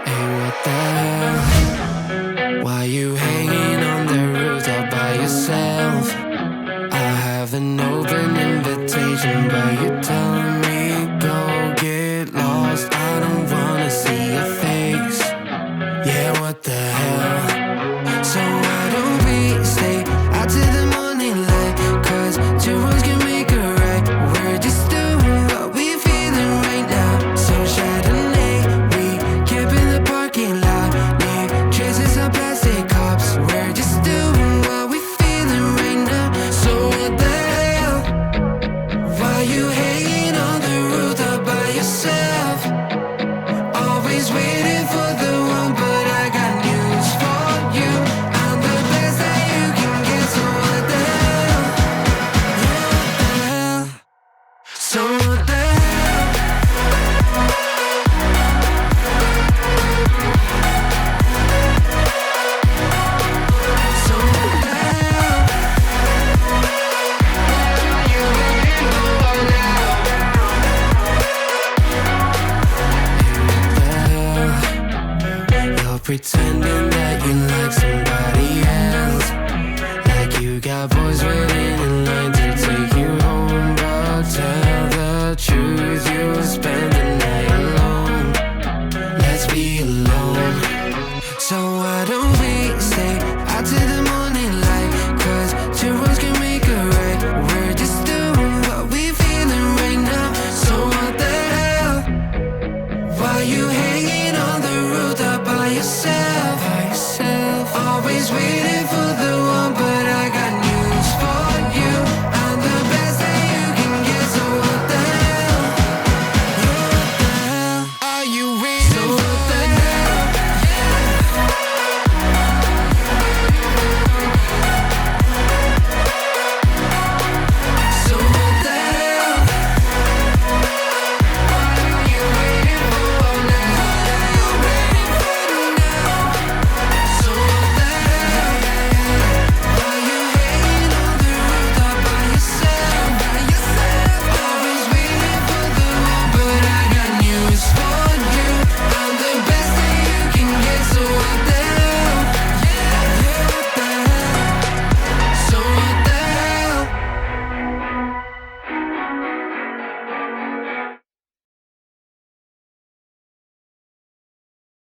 Hey, what the hell? Why you hanging on the roof all by yourself? I have an open invitation, but you're telling me go get lost. I don't wanna see your face. Yeah, what the hell? So why don't we stay out till the morning light? 'Cause two wrongs can make a right. We're just doing what we're feeling right now. So Chardonnay, we camp in the parking lot. Leave traces of plastic cups. We're just doing what we're feeling right now. So what the hell? Why you hanging on the roof all by yourself? Always waiting for the one, but I got news for you. I'm the best that you can get, so what the hell? What the hell? So what the hell? So what the hell? What are you waiting for now? Hey, what the hell? You're pretending